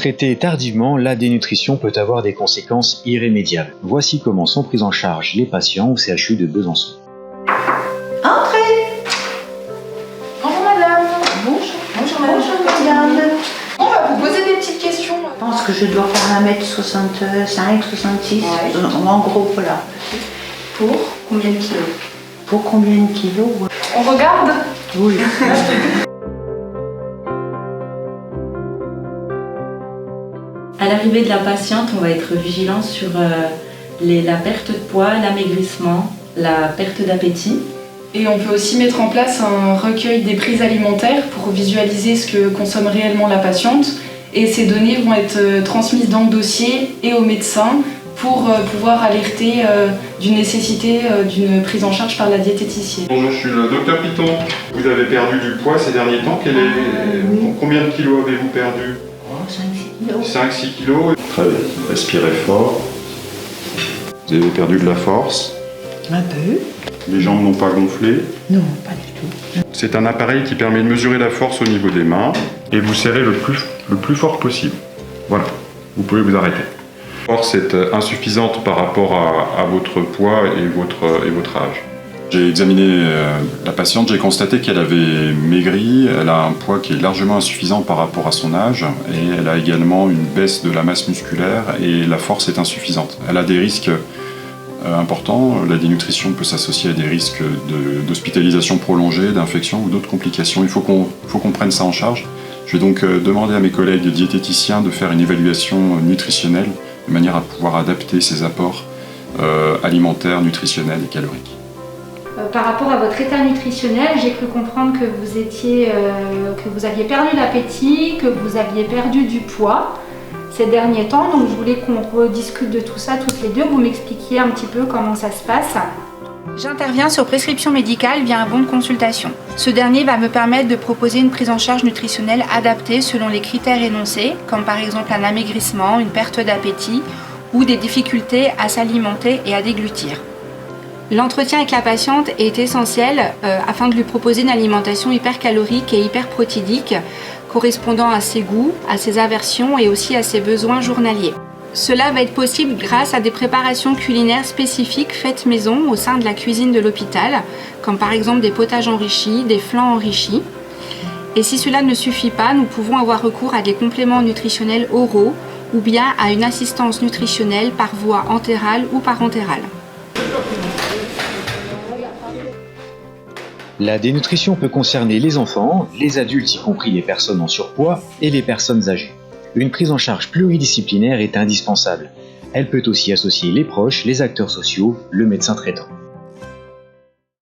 Traitée tardivement, la dénutrition peut avoir des conséquences irrémédiables. Voici comment sont pris en charge les patients au CHU de Besançon. Entrez. Bonjour madame. Bonjour madame. On va vous poser des petites questions. Je pense que je dois faire 1m65, 66, en gros voilà. Pour combien de kilos? Pour combien de kilos? On regarde? Oui. À l'arrivée de la patiente, on va être vigilant sur la perte de poids, l'amaigrissement, la perte d'appétit. Et on peut aussi mettre en place un recueil des prises alimentaires pour visualiser ce que consomme réellement la patiente. Et ces données vont être transmises dans le dossier et au médecin pour pouvoir alerter d'une nécessité d'une prise en charge par la diététicienne. Bonjour, je suis le docteur Piton. Vous avez perdu du poids ces derniers temps. Oui. Combien de kilos avez-vous perdu? 5-6 kilos. 5-6 kilos. Très bien, respirez fort. Vous avez perdu de la force. Un peu. Les jambes n'ont pas gonflé. Non, pas du tout. C'est un appareil qui permet de mesurer la force au niveau des mains et vous serrez le plus fort possible. Voilà, vous pouvez vous arrêter. La force est insuffisante par rapport à votre poids et votre âge. J'ai examiné la patiente, j'ai constaté qu'elle avait maigri, elle a un poids qui est largement insuffisant par rapport à son âge et elle a également une baisse de la masse musculaire et la force est insuffisante. Elle a des risques importants, la dénutrition peut s'associer à des risques d'hospitalisation prolongée, d'infection ou d'autres complications. Il faut qu'on prenne ça en charge. Je vais donc demander à mes collègues diététiciens de faire une évaluation nutritionnelle de manière à pouvoir adapter ses apports alimentaires, nutritionnels et caloriques. Par rapport à votre état nutritionnel, j'ai cru comprendre que vous aviez perdu l'appétit, que vous aviez perdu du poids ces derniers temps. Donc je voulais qu'on rediscute de tout ça toutes les deux, que vous m'expliquiez un petit peu comment ça se passe. J'interviens sur prescription médicale via un bon de consultation. Ce dernier va me permettre de proposer une prise en charge nutritionnelle adaptée selon les critères énoncés, comme par exemple un amaigrissement, une perte d'appétit ou des difficultés à s'alimenter et à déglutir. L'entretien avec la patiente est essentiel afin de lui proposer une alimentation hypercalorique et hyperprotidique correspondant à ses goûts, à ses aversions et aussi à ses besoins journaliers. Cela va être possible grâce à des préparations culinaires spécifiques faites maison au sein de la cuisine de l'hôpital, comme par exemple des potages enrichis, des flancs enrichis. Et si cela ne suffit pas, nous pouvons avoir recours à des compléments nutritionnels oraux ou bien à une assistance nutritionnelle par voie entérale ou parentérale. La dénutrition peut concerner les enfants, les adultes y compris les personnes en surpoids et les personnes âgées. Une prise en charge pluridisciplinaire est indispensable. Elle peut aussi associer les proches, les acteurs sociaux, le médecin traitant.